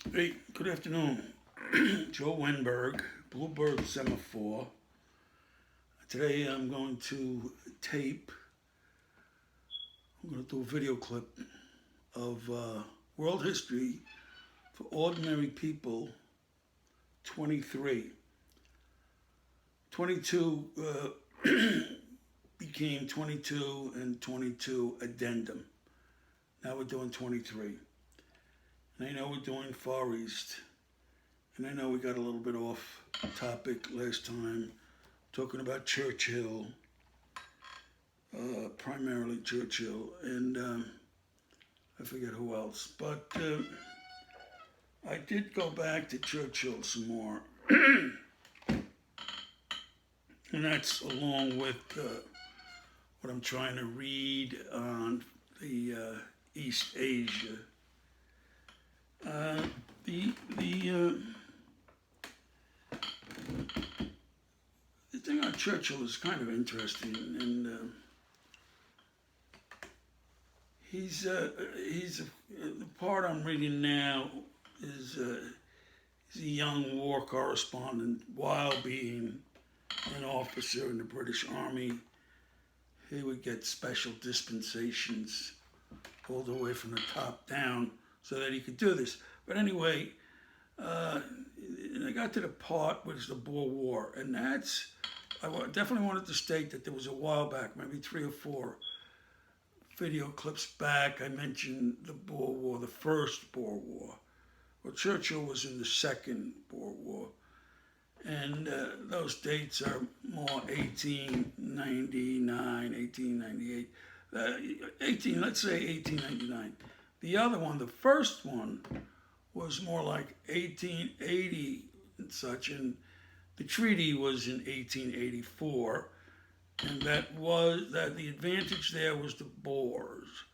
Hey, good afternoon. Joe Wenberg, Bluebird Semaphore. Today I'm going to tape, I'm going to do a video clip of World History for Ordinary People 23. 22 became 22 and 22 addendum. Now we're doing 23. And I know we're doing Far East. And I know we got a little bit off topic last time, talking about Churchill, primarily Churchill, and I forget who else. But I did go back to Churchill some more. And that's along with what I'm trying to read on the East Asia. The thing on Churchill is kind of interesting, and the part I'm reading now is he's a young war correspondent while being an officer in the British Army. He would get special dispensations all the way from the top down so that he could do this. But anyway, I got to the part which is the Boer War, and I definitely wanted to state that there was a while back, maybe 3 or 4 video clips back, I mentioned the Boer War, the first Boer War. Well, Churchill was in the second Boer War, and those dates are more 1899, 1898, let's say 1899. The other one, the first one, was more like 1880 and such, and the treaty was in 1884, and that the advantage there was the Boers.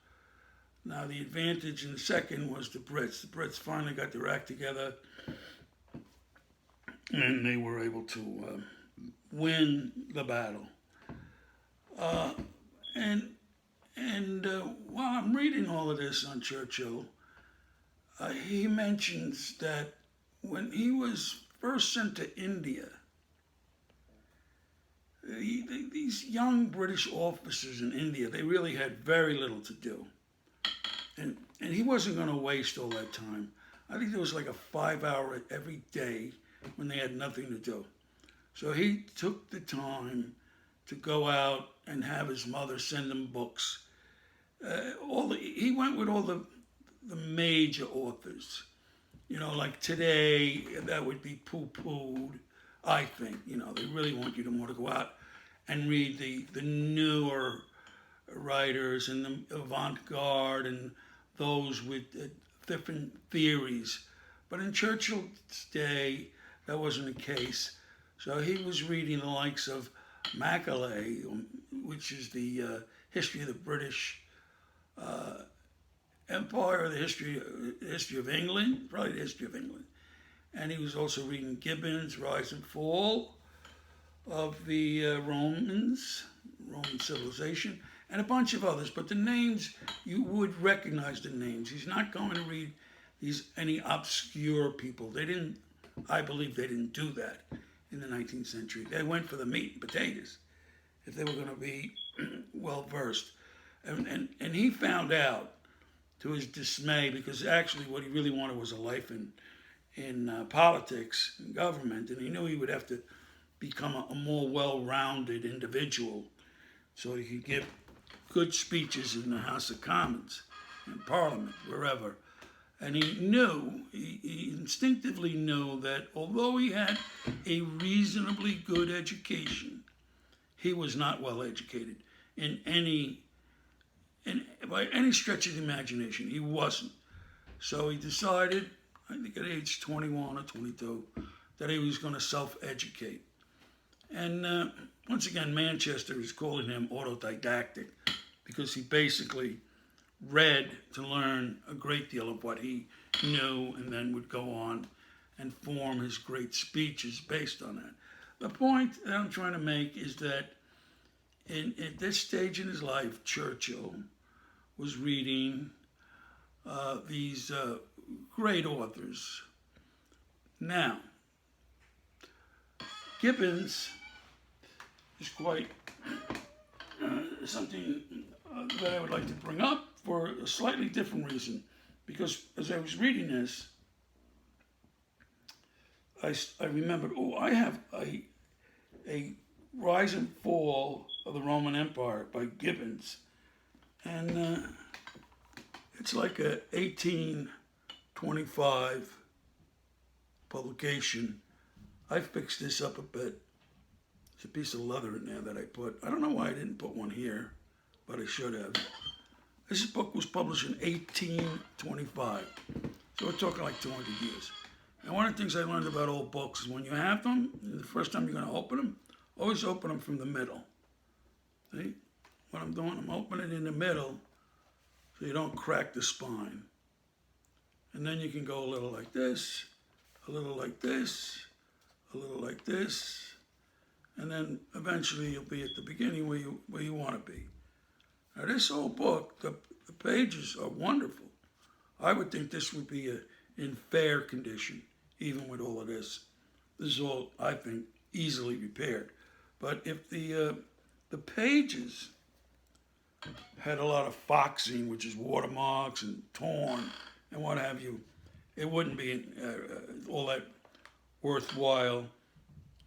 Now the advantage in the second was the Brits. The Brits finally got their act together, and they were able to win the battle. And while I'm reading all of this on Churchill, he mentions that when he was first sent to India, these young British officers in India, they really had very little to do. And he wasn't going to waste all that time. I think there was like a 5-hour every day when they had nothing to do. So he took the time to go out and have his mother send him books. He went with all the major authors. You know, like today, that would be poo-pooed, I think. You know, they really want you to more to go out and read the newer writers and the avant-garde and those with different theories. But in Churchill's day, that wasn't the case. So he was reading the likes of Macaulay, which is the history of the British Empire, the history of England, probably the history of England. And he was also reading Gibbon's Rise and Fall of the Roman civilization, and a bunch of others. But the names, you would recognize the names. He's not going to read any obscure people. I believe they didn't do that in the 19th century. They went for the meat and potatoes if they were going to be well versed. And he found out, to his dismay, because actually what he really wanted was a life in politics and government, and he knew he would have to become a more well-rounded individual so he could give good speeches in the House of Commons, in Parliament, wherever. And he instinctively knew that although he had a reasonably good education, he was not well educated by any stretch of the imagination. He wasn't. So he decided, I think at age 21 or 22, that he was going to self-educate. And once again, Manchester is calling him autodidactic because he basically read to learn a great deal of what he knew and then would go on and form his great speeches based on that. The point that I'm trying to make is that at this stage in his life, Churchill was reading these great authors. Now, Gibbons is quite something that I would like to bring up for a slightly different reason. Because as I was reading this, I remembered, I have a Rise and Fall of the Roman Empire by Gibbons. And it's like a 1825 publication. I fixed this up a bit. There's a piece of leather in there that I put. I don't know why I didn't put one here, but I should have. This book was published in 1825. So we're talking like 200 years. And one of the things I learned about old books is when you have them, the first time you're going to open them, always open them from the middle. See? What I'm doing, I'm opening it in the middle so you don't crack the spine. And then you can go a little like this, a little like this, a little like this, and then eventually you'll be at the beginning where you want to be. Now this whole book, the pages are wonderful. I would think this would be in fair condition, even with all of this. This is all, I think, easily repaired. But if the pages had a lot of foxing, which is watermarks and torn and what have you, it wouldn't be all that worthwhile.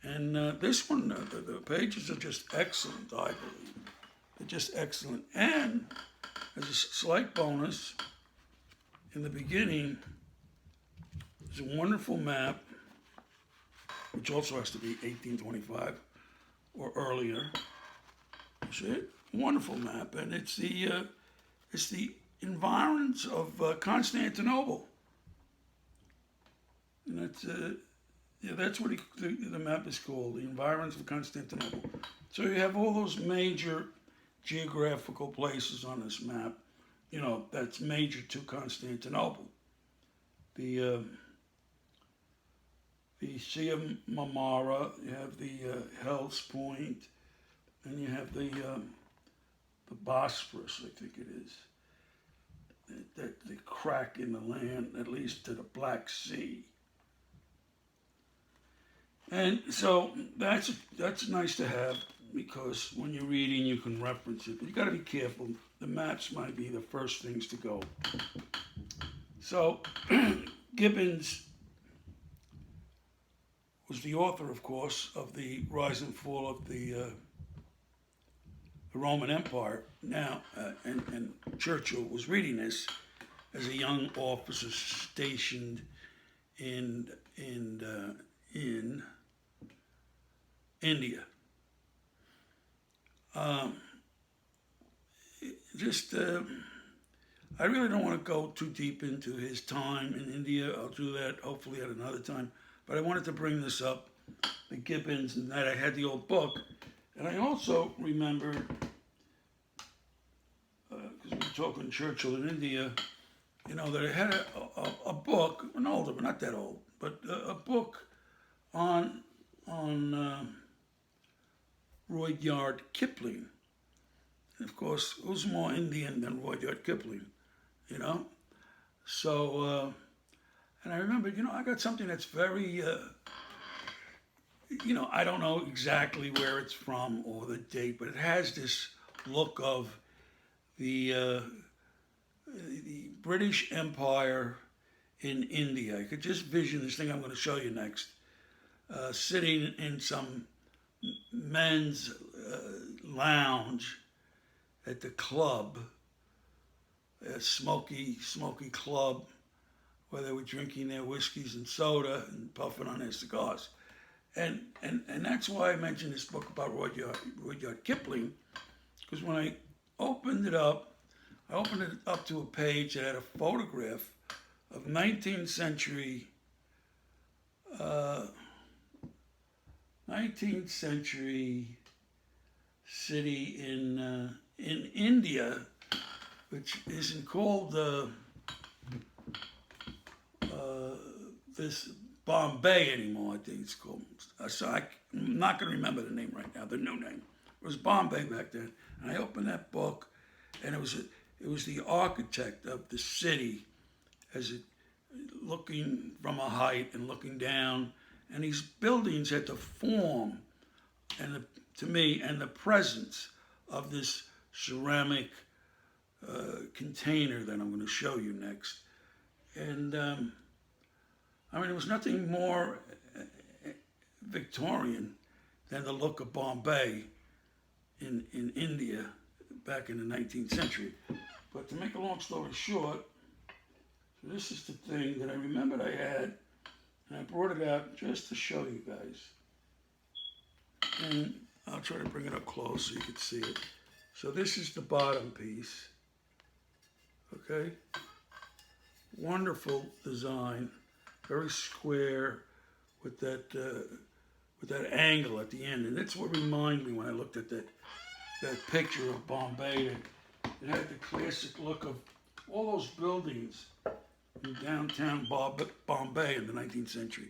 And this one, the pages are just excellent, I believe. They're just excellent. And as a slight bonus, in the beginning, there's a wonderful map, which also has to be 1825 or earlier. You see it? Wonderful map, and it's the environs of Constantinople, and that's what the map is called, the environs of Constantinople. So you have all those major geographical places on this map, that's major to Constantinople. The Sea of Marmara, you have the Hell's Point, and you have the Bosphorus, I think it is. The crack in the land that leads to the Black Sea. And so that's nice to have, because when you're reading you can reference it. But you got to be careful. The maps might be the first things to go. So Gibbons was the author, of course, of the Rise and Fall of the Roman Empire. Now, and Churchill was reading this as a young officer stationed in India. I really don't want to go too deep into his time in India. I'll do that hopefully at another time. But I wanted to bring this up, the Gibbons, and that I had the old book. And I also remembered, because we were talking Churchill in India, that I had a book, an older, but not that old, but a book on Rudyard Kipling. And of course, who's more Indian than Rudyard Kipling, So, and I remember, I got something that's very, I don't know exactly where it's from or the date, but it has this look of the British Empire in India. I could just vision this thing I'm going to show you next, sitting in some men's lounge at the club, a smoky club, where they were drinking their whiskeys and soda and puffing on their cigars. And that's why I mentioned this book about Rudyard Kipling, because when I opened it up to a page that had a photograph of 19th century city in India, which isn't called this Bombay anymore. I think it's called. So I'm not going to remember the name right now. The new name. It was Bombay back then. And I opened that book, and it was the architect of the city as it looking from a height and looking down, and these buildings had the form and to me and the presence of this ceramic container that I'm going to show you next. And I mean, it was nothing more Victorian than the look of Bombay in India back in the 19th century. But to make a long story short, so this is the thing that I remembered I had, and I brought it out just to show you guys. And I'll try to bring it up close so you can see it. So this is the bottom piece, okay? Wonderful design, very square with that angle at the end. And that's what reminded me when I looked at that picture of Bombay. It had the classic look of all those buildings in downtown Bombay in the 19th century.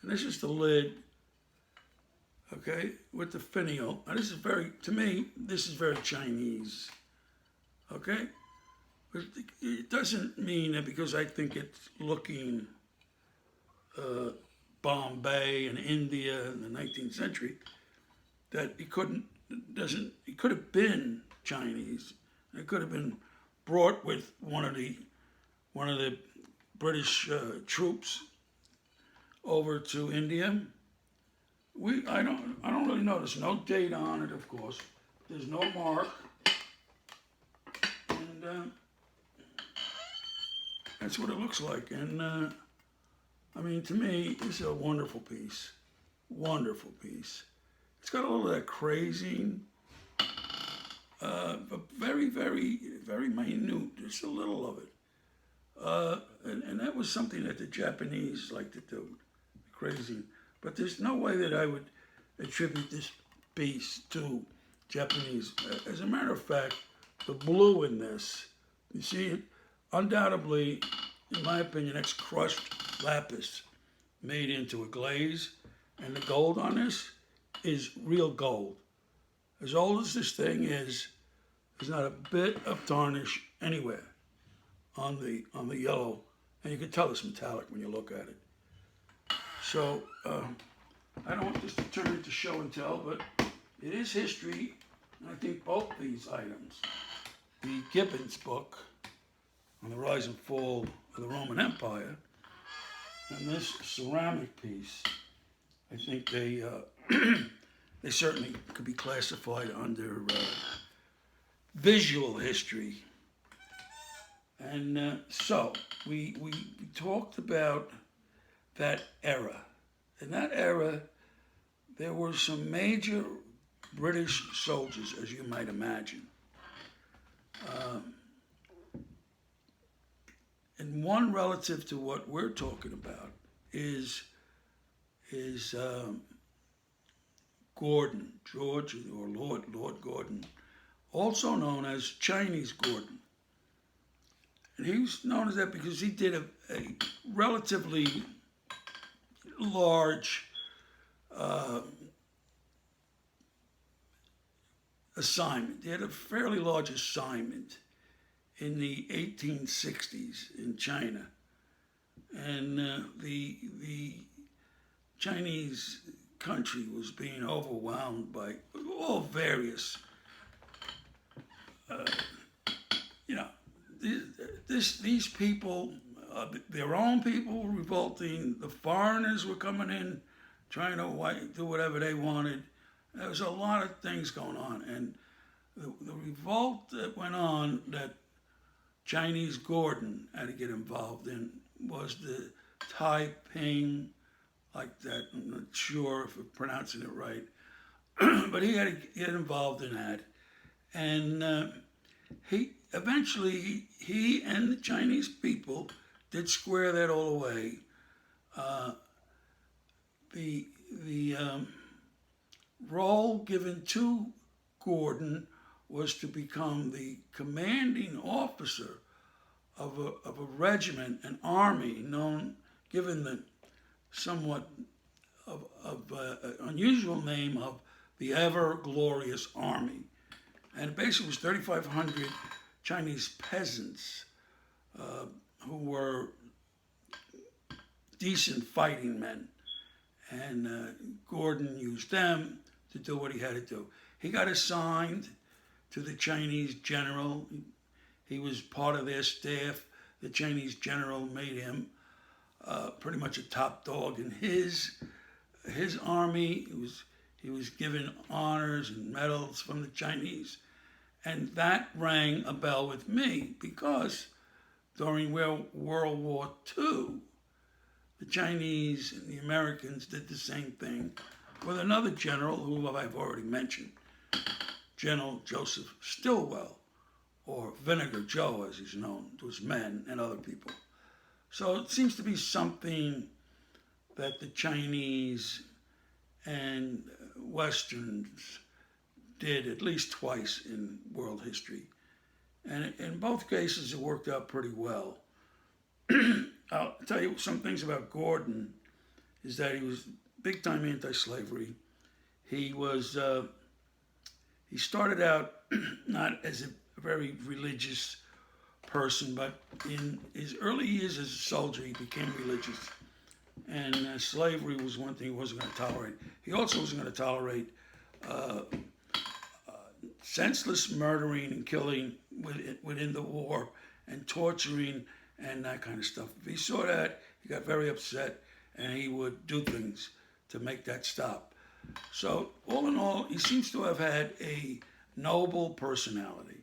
And this is the lid, okay, with the finial. And this is to me, this is very Chinese, okay? But it doesn't mean that because I think it's looking Bombay and India in the 19th century, that it could have been Chinese. It could have been brought with one of the British troops over to India. I don't really know. There's no date on it, of course. There's no mark, and that's what it looks like. And I mean, to me, this is a wonderful piece. Wonderful piece. It's got a little of that crazing, but very, very, very minute. Just a little of it. And that was something that the Japanese like to do, crazing. But there's no way that I would attribute this piece to Japanese. As a matter of fact, the blue in this, you see it, undoubtedly, in my opinion, that's crushed lapis made into a glaze. And the gold on this is real gold. As old as this thing is, there's not a bit of tarnish anywhere on the yellow, and you can tell it's metallic when you look at it. So I don't want this to turn into show and tell, but it is history, and I think both these items, the Gibbons book on the rise and fall of the Roman Empire, and this ceramic piece, I think they they certainly could be classified under visual history. And so we talked about that era. In that era, there were some major British soldiers, as you might imagine. And one relative to what we're talking about is Gordon, George or Lord Gordon, also known as Chinese Gordon. And he was known as that because he did a relatively large assignment. He had a fairly large assignment in the 1860s in China. And the Chinese country was being overwhelmed by all various, these people, their own people were revolting. The foreigners were coming in, trying to do whatever they wanted. There was a lot of things going on, and the revolt that went on that Chinese Gordon had to get involved in was the Taiping, like that. I'm not sure if I'm pronouncing it right, but he had to get involved in that, and he and the Chinese people did square that all away. The role given to Gordon was to become the commanding officer of a regiment, an army given the somewhat unusual name of the Ever Glorious Army. And it basically was 3,500 Chinese peasants who were decent fighting men. And Gordon used them to do what he had to do. He got assigned to the Chinese general. He was part of their staff. The Chinese general made him pretty much a top dog in his army. He was given honors and medals from the Chinese. And that rang a bell with me because during World War II, the Chinese and the Americans did the same thing with another general who I've already mentioned, General Joseph Stilwell, or Vinegar Joe as he's known to his men and other people. So it seems to be something that the Chinese and Westerns did at least twice in world history. And in both cases, it worked out pretty well. I'll tell you some things about Gordon, is that he was big-time anti-slavery. He started out not as a very religious person, but in his early years as a soldier, he became religious. And slavery was one thing he wasn't going to tolerate. He also wasn't going to tolerate senseless murdering and killing within the war and torturing and that kind of stuff. If he saw that, he got very upset and he would do things to make that stop. So all in all, he seems to have had a noble personality.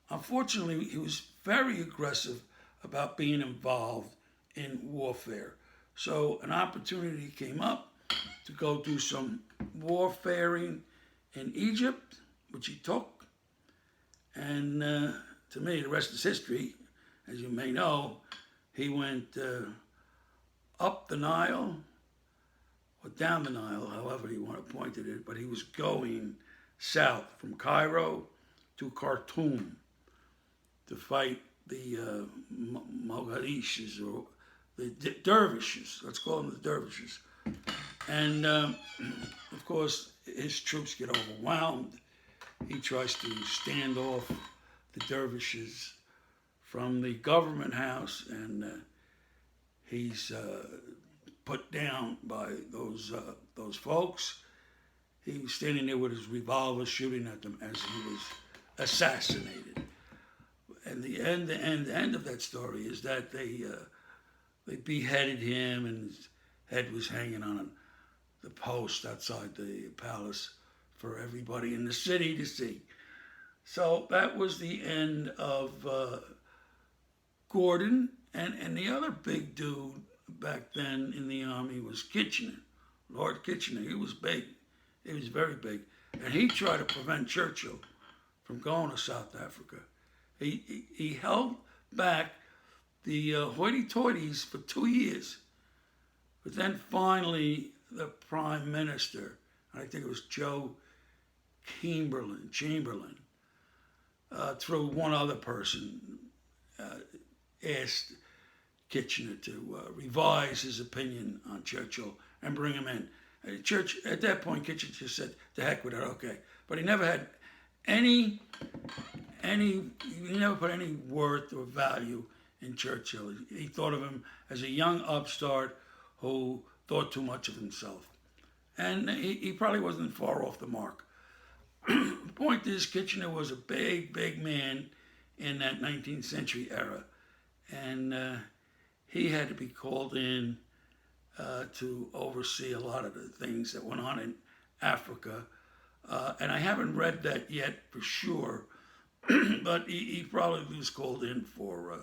Unfortunately, he was very aggressive about being involved in warfare. So an opportunity came up to go do some warfaring in Egypt, which he took. And to me, the rest is history. As you may know, he went up the Nile, or down the Nile, however you want to point at it, but he was going south from Cairo to Khartoum to fight the Mogadishus, or the dervishes, let's call them the dervishes. And of course, his troops get overwhelmed. He tries to stand off the dervishes from the government house, and he's put down by those folks. He was standing there with his revolver shooting at them as he was assassinated. And the end of that story is that they beheaded him, and his head was hanging on the post outside the palace for everybody in the city to see. So that was the end of Gordon. And the other big dude back then in the army was Kitchener, Lord Kitchener. He was big. He was very big. And he tried to prevent Churchill from going to South Africa. He held back the hoity-toities for 2 years. But then finally, the Prime Minister, I think it was Joe Chamberlain, through one other person, asked Kitchener to revise his opinion on Churchill and bring him in. At that point, Kitchener just said, "To heck with it, okay." But he never had he never put any worth or value in Churchill. He thought of him as a young upstart who thought too much of himself. And he probably wasn't far off the mark. The point is, Kitchener was a big, big man in that 19th century era. And he had to be called in to oversee a lot of the things that went on in Africa. And I haven't read that yet for sure, but he probably was called in for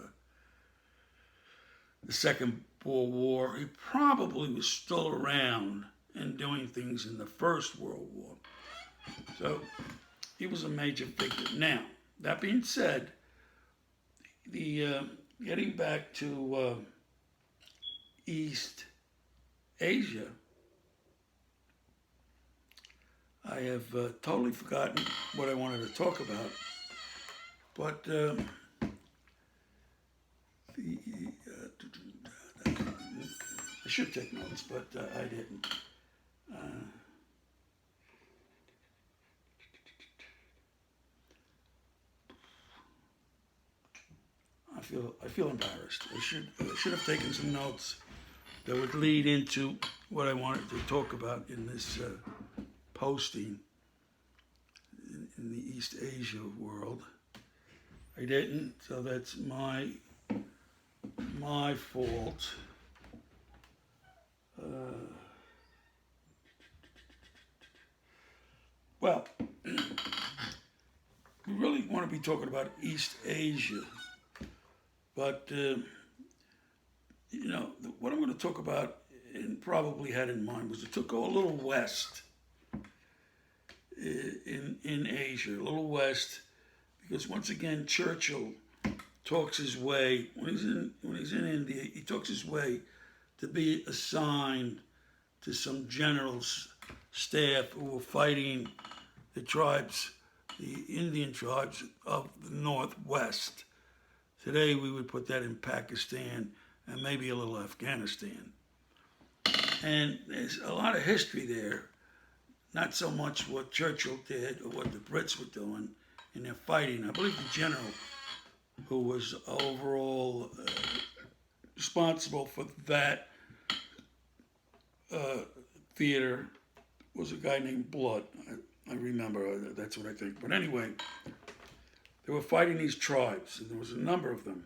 the Second World War. He probably was still around and doing things in the First World War. So he was a major figure. Now, that being said, getting back to East Asia, I have totally forgotten what I wanted to talk about, but I should take notes, but I didn't. I feel embarrassed. I should have taken some notes, that would lead into what I wanted to talk about in this posting in the East Asia world. I didn't, so that's my fault. Well, we really want to be talking about East Asia, but what I'm going to talk about and probably had in mind was to go a little west in Asia, a little west, because once again Churchill talks his way when he's in India. He talks his way to be assigned to some generals' staff who were fighting the tribes, the Indian tribes of the Northwest. Today we would put that in Pakistan and maybe a little Afghanistan. And there's a lot of history there, not so much what Churchill did or what the Brits were doing in their fighting. I believe the general who was overall responsible for that theater was a guy named Blood. I remember, that's what I think. But anyway, they were fighting these tribes, and there was a number of them.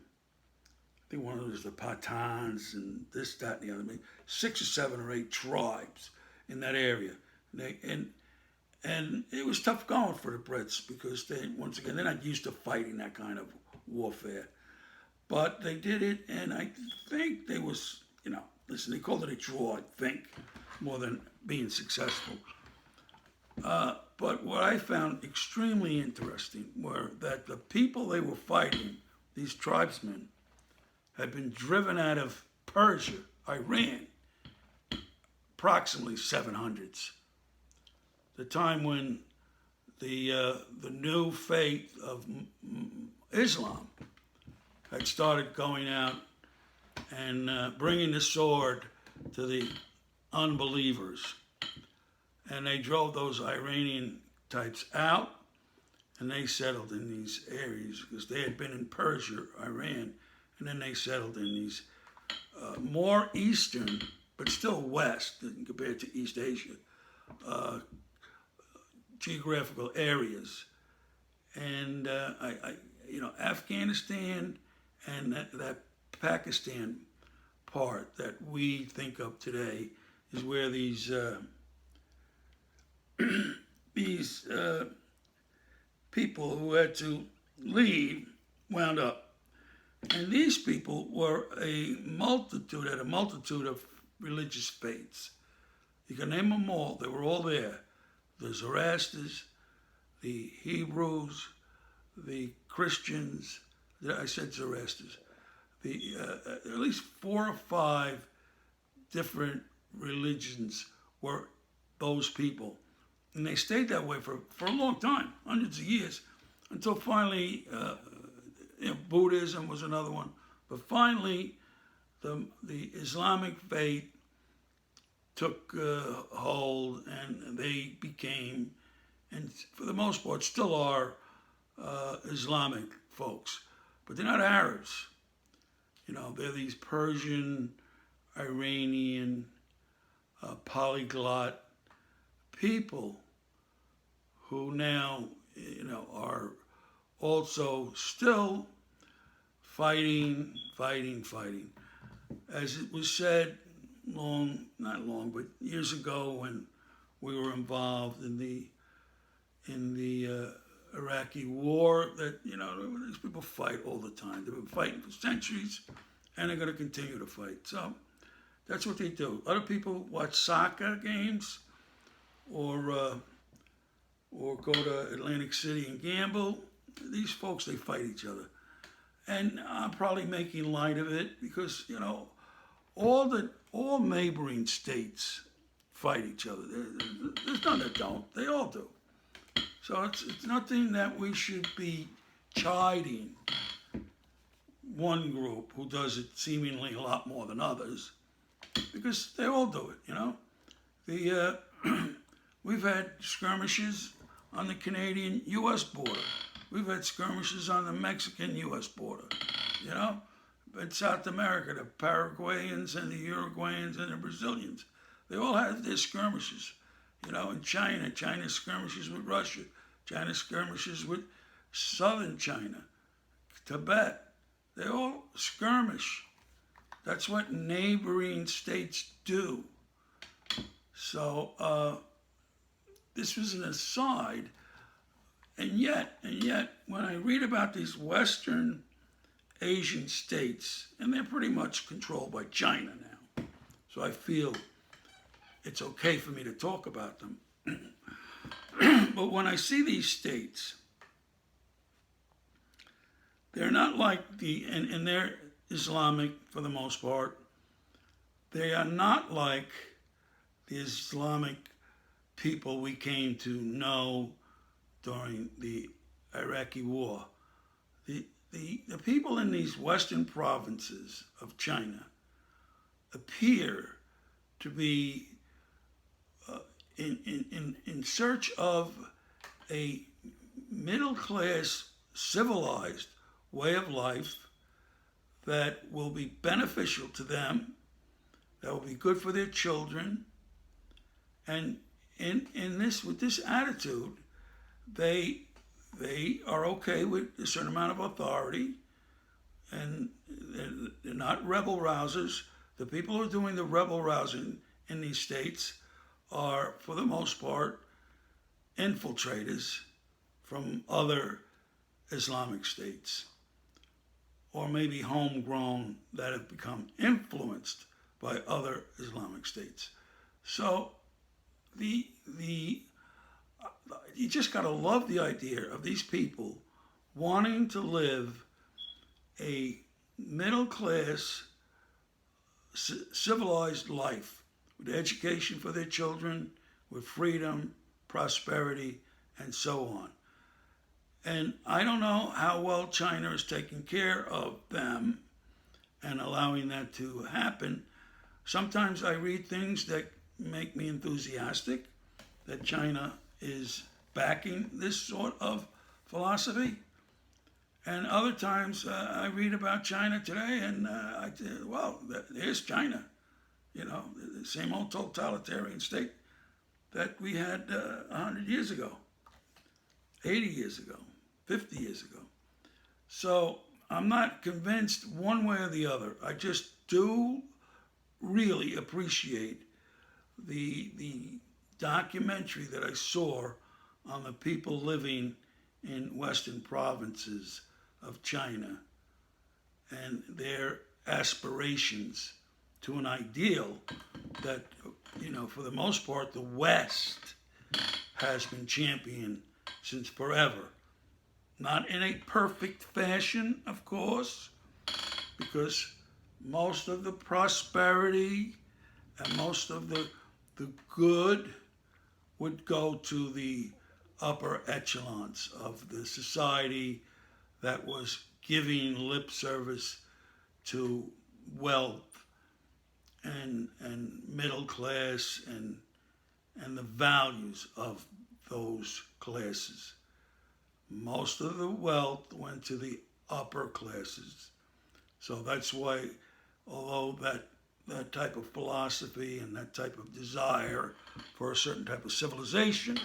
I think one of them was the Pathans and this, that, and the other. 6 or 7 or 8 tribes in that area. And it was tough going for the Brits because once again, they're not used to fighting that kind of warfare. But they did it, and I think they was, listen, they called it a draw, I think, more than being successful. But what I found extremely interesting were that the people they were fighting, these tribesmen, had been driven out of Persia, Iran, approximately 700s. The time when the new faith of Islam had started going out and bringing the sword to the unbelievers. And they drove those Iranian types out, and they settled in these areas because they had been in Persia, Iran, and then they settled in these more eastern, but still west compared to East Asia, geographical areas. And Afghanistan and that Pakistan part that we think of today is where these people who had to leave wound up. And these people were had a multitude of religious faiths. You can name them all. They were all there. The Zoroastrians, the Hebrews, the Christians. I said Zoroastrians. At least 4 or 5 different religions were those people. And they stayed that way for a long time, hundreds of years, until finally Buddhism was another one. But finally, the Islamic faith took hold, and they became, and for the most part still are, Islamic folks. But they're not Arabs. They're these Persian, Iranian, polyglot people who now, are also still fighting. As it was said not long, but years ago when we were involved in the Iraqi war, that, these people fight all the time. They've been fighting for centuries, and they're going to continue to fight. So that's what they do. Other people watch soccer games or go to Atlantic City and gamble. These folks, they fight each other. And I'm probably making light of it because, all neighboring states fight each other. There's none that don't. They all do. So it's nothing that we should be chiding one group who does it seemingly a lot more than others, because they all do it, We've had skirmishes on the Canadian-U.S. border. We've had skirmishes on the Mexican-U.S. border, in South America, the Paraguayans and the Uruguayans and the Brazilians. They all had their skirmishes. In China skirmishes with Russia, China skirmishes with southern China, Tibet. They all skirmish. That's what neighboring states do. So this was an aside, and yet, when I read about these Western Asian states, and they're pretty much controlled by China now, so I feel it's okay for me to talk about them. But when I see these states, they're not like and they're Islamic for the most part. They are not like the Islamic people we came to know during the Iraqi war. The people in these western provinces of China appear to be in search of a middle-class, civilized way of life that will be beneficial to them, that will be good for their children, and with this attitude, they are okay with a certain amount of authority, and they're not rebel rousers. The people who are doing the rebel rousing in these states are, for the most part, infiltrators from other Islamic states, or maybe homegrown that have become influenced by other Islamic states. So you just got to love the idea of these people wanting to live a middle-class, civilized life with education for their children, with freedom, prosperity, and so on. And I don't know how well China is taking care of them and allowing that to happen. Sometimes I read things that make me enthusiastic, that China is backing this sort of philosophy. And other times I read about China today and here's China. The same old totalitarian state that we had 100 years ago, 80 years ago, 50 years ago. So I'm not convinced one way or the other. I just do really appreciate the documentary that I saw on the people living in western provinces of China and their aspirations to an ideal that, for the most part, the West has been championed since forever. Not in a perfect fashion, of course, because most of the prosperity and most of the good would go to the upper echelons of the society that was giving lip service to wealth and middle class and the values of those classes. Most of the wealth went to the upper classes. So that's why, although that type of philosophy and that type of desire for a certain type of civilization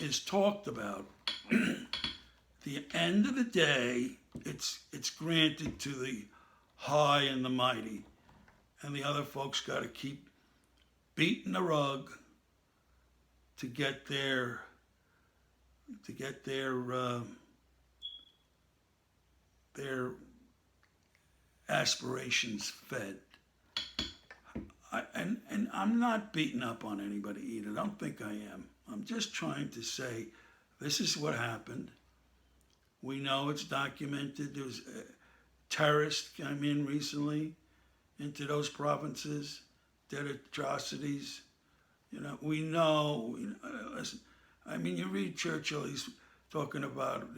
is talked about, the end of the day, it's granted to the high and the mighty, and the other folks got to keep beating the rug to get their aspirations fed. And I'm not beating up on anybody either. Don't think I am. I'm just trying to say this is what happened. We know it's documented. There was terrorists came in recently into those provinces, did atrocities. We know. Listen, I mean, you read Churchill. He's talking about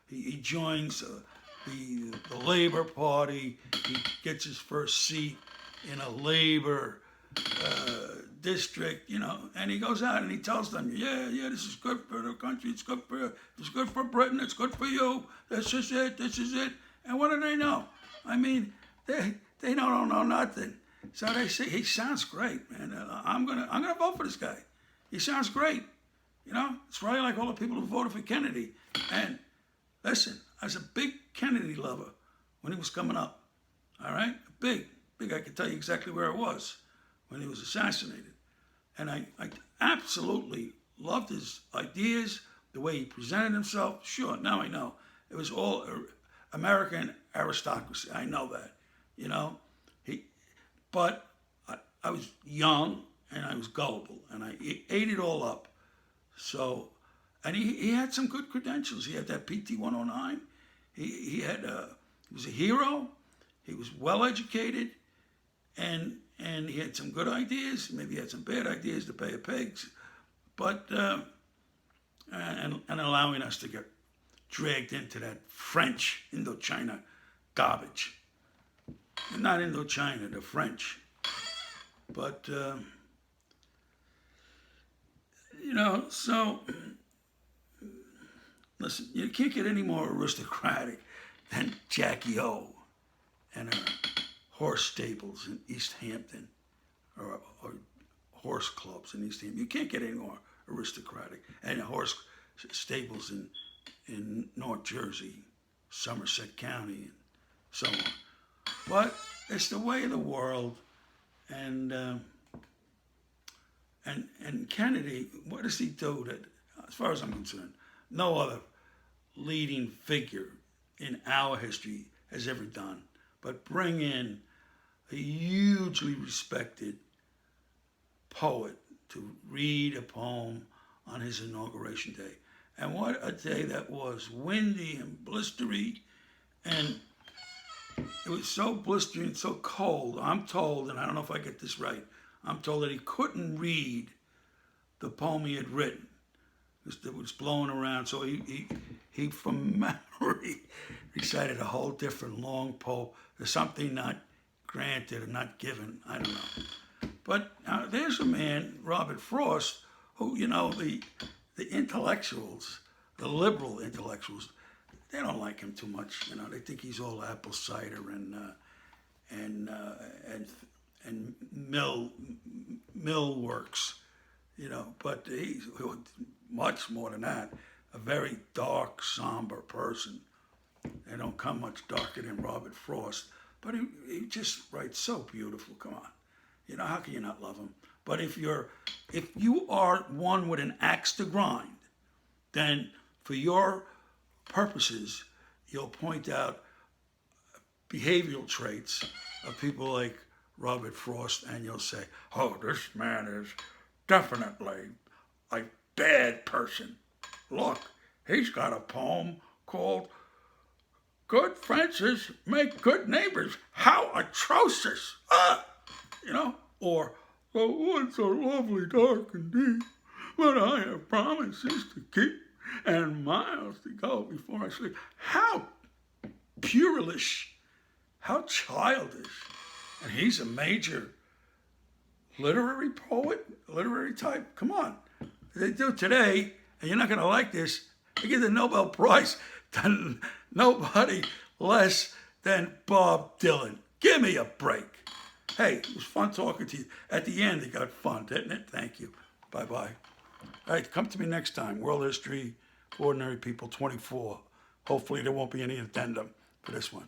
he joins the Labor Party. He gets his first seat in a labor district, and he goes out and he tells them, yeah, this is good for the country. It's good for Britain. It's good for you. This is it. And what do they know? I mean, they don't know nothing. So they say he sounds great, man. I'm gonna vote for this guy. He sounds great. You know, it's probably like all the people who voted for Kennedy. And listen, I was a big Kennedy lover when he was coming up. All right, big. I could tell you exactly where it was when he was assassinated. And I absolutely loved his ideas, the way he presented himself. Sure, now I know. It was all American aristocracy. I know that, you know. But I was young and I was gullible and I ate it all up. So, and he had some good credentials. He had that PT 109. He was a hero. He was well educated, and he had some good ideas. Maybe he had some bad ideas, the Bay of Pigs, but and allowing us to get dragged into that French Indochina garbage. And not Indochina, the French. But you know, so listen, you can't get any more aristocratic than Jackie O and her horse stables in East Hampton, or horse clubs in East Hampton. You can't get any more aristocratic. And horse stables in North Jersey, Somerset County, and so on. But it's the way of the world, and Kennedy, what does he do that, as far as I'm concerned, no other leading figure in our history has ever done, but bring in a hugely respected poet to read a poem on his inauguration day. And what a day that was, windy and blistery, and it was so blistering, so cold. I'm told, and I don't know if I get this right, I'm told that he couldn't read the poem he had written. It was blowing around, so he from memory recited a whole different long poem. There's something not granted or not given, I don't know. But there's a man, Robert Frost, who, you know, the intellectuals, the liberal intellectuals, they don't like him too much. You know, they think he's all apple cider and mill works. You know, but he's much more than that. A very dark, somber person. They don't come much darker than Robert Frost, but he just writes so beautiful. Come on, you know, how can you not love him? But if you are one with an axe to grind, then for your purposes, you'll point out behavioral traits of people like Robert Frost, and you'll say, oh, this man is definitely a bad person. Look, he's got a poem called Good Fences Make Good Neighbors. How atrocious! You know, or the woods are lovely, dark and deep, but I have promises to keep and miles to go before I sleep. How puerish, how childish. And he's a major literary poet, literary type. Come on. They do today, and you're not going to like this, they give the Nobel Prize to nobody less than Bob Dylan. Give me a break. Hey, it was fun talking to you. At the end, it got fun, didn't it? Thank you. Bye-bye. All right, come to me next time. World History, Ordinary People 24. Hopefully there won't be any addendum for this one.